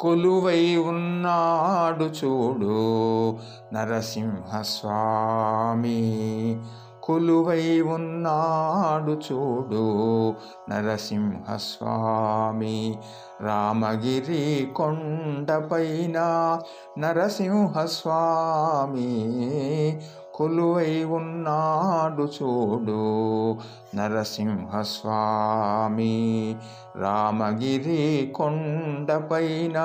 కొలువై ఉన్నాడు చూడు నరసింహస్వామి. కొలువై ఉన్నాడు చూడు నరసింహస్వామి. రామగిరి కొండపైన నరసింహస్వామి. కొలువై ఉన్నాడు చూడు నరసింహస్వామి. రామగిరి కొండపైన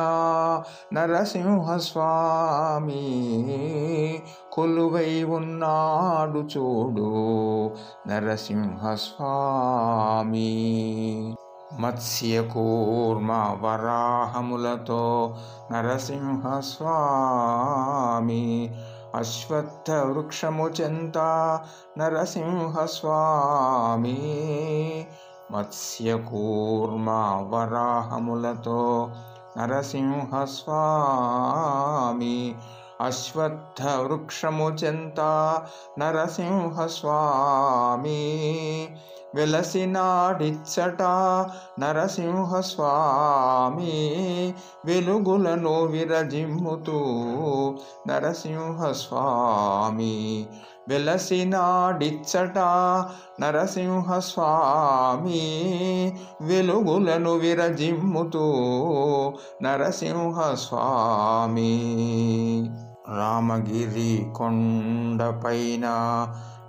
నరసింహస్వామి. కొలువై ఉన్నాడు చూడు నరసింహస్వామి. మత్స్యకూర్మ వరాహములతో నరసింహస్వామి. అశ్వత్థ వృక్షము చెంత నరసింహస్వామి. మత్స్యకూర్మ వరాహములతో నరసింహస్వామి. అశ్వత్థ వృక్షము చెంత నరసింహస్వామి. వెలసినాడిచ్చట నరసింహస్వామి. వెలుగులను విరజిమ్ముతూ నరసింహస్వామి. వెలసినాడిచ్చట నరసింహస్వామి. వెలుగులను విరజిమ్ముతూ నరసింహస్వామి. రామగిరి కొండపైన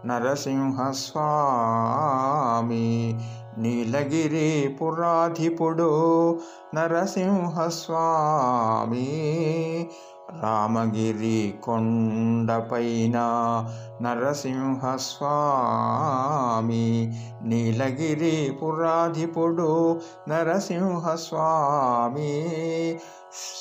నరసింహస్వామి. నీలగిరి పురాధిపుడు నరసింహస్వామి. రామగిరి కొండపైన నరసింహస్వామి. నీలగిరి పురాధిపుడు నరసింహస్వామి.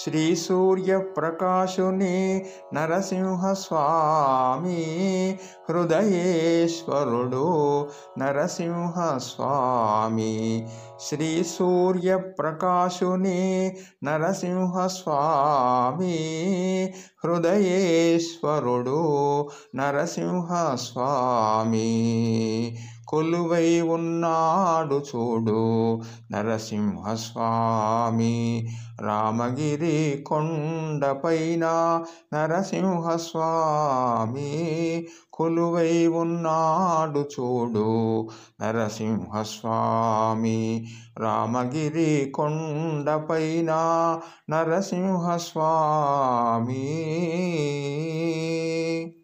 శ్రీ సూర్య ప్రకాశుని నరసింహస్వామి. హృదయేశ్వరుడు నరసింహస్వామి. శ్రీ సూర్య ప్రకాశుని నరసింహస్వామి. హృదయేశ్వరుడు నరసింహస్వామి. కొలువై ఉన్నాడు చూడు నరసింహస్వామి. రామగిరి కొండపైన నరసింహస్వామి. కొలువై ఉన్నాడు చూడు నరసింహస్వామి. రామగిరి కొండపైన నరసింహస్వామి.